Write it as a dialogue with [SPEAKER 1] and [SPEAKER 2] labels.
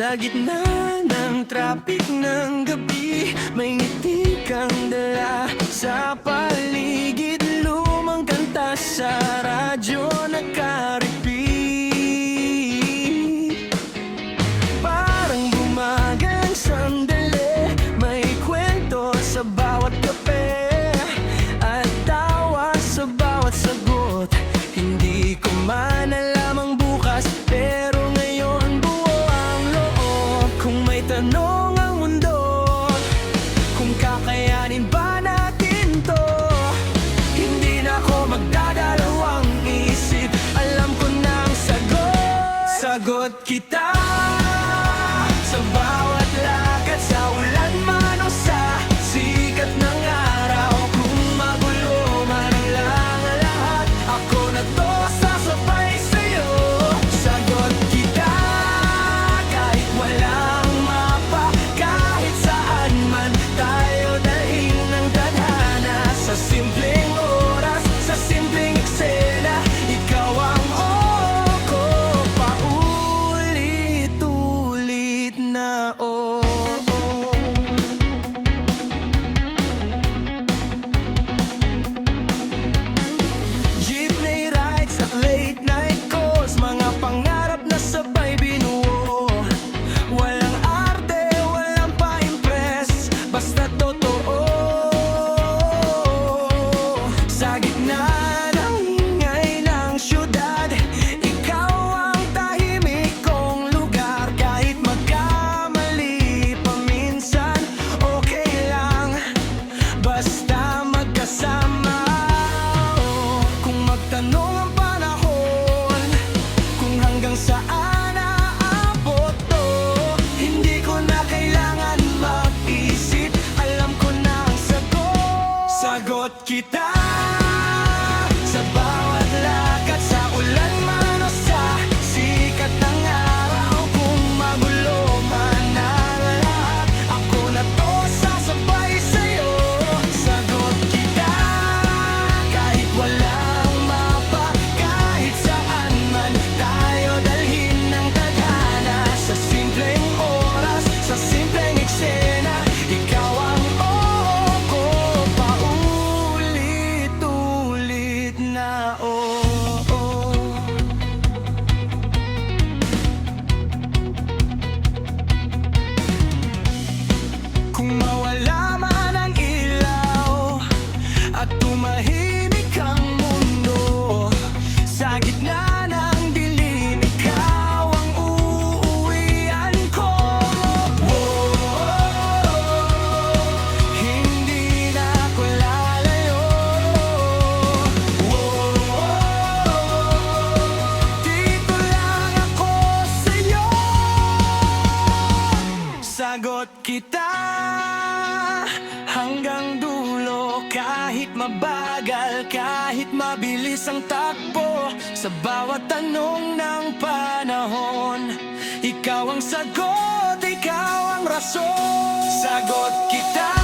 [SPEAKER 1] Sa gitna ng traffic ng gabi, may ngiti kang dala sa paligid. Lumang kanta sa radyo naka-repeat. Parang bumagal ang sandali, may kwento sa bawat kape at tawa sa bawat sagot. Hindi ko man alam ang bukas, pero ngayon buo ang loob. Kung may tanong ang mundo, kung kakayanin ba natin to, hindi na ako magdadalawang isip. Alam ko na ang sagot. Sagot kita sa bawat lakad, sa ulan man o sa sikat ng araw. Kung magulo man lang ang lahat, ako na to, sasabay sa'yo. Sagot kita kahit walang mapa, kahit saan man tayo dalhin ng tadhana. Sa simpleng oras, sa simpleng eksena, ikaw ang ko, paulit-ulit na Jeepney rides at late night calls, mga pangarap na sabay binuo. Walang arte, walang pa-impress, basta totoo. Sa gitna ng ingay ng syudad, ikaw ang tahimik kong lugar. Kahit magkamali pa minsan, okay lang, basta magkasama. Kung magtanong ang panahon, kung hanggang saan aabot to, hindi ko na kailangan mag-isip. Alam ko na ang sagot. Sagot kita sa bawat lakad, sa ulan man o sa sikat ng araw. Kung magulo man ang lahat, ako na to, sasabay sa'yo. Sagot kita kahit walang mapa, kahit saan man tayo dalhin ng tadhana. Sa simpleng oras, sa simpleng eksena, ikaw ang ko, paulit-ulit na Kung mawala man ang ilaw at tumahimik ang mundo, sa gitna ng dilim, ikaw ang uuwian ko. Hindi na ako lalayo. Dito lang ako sa'yo. Sagot kita hanggang dulo, kahit mabagal, kahit mabilis ang takbo. Sa bawat tanong ng panahon, ikaw ang sagot, ikaw ang rason. Sagot kita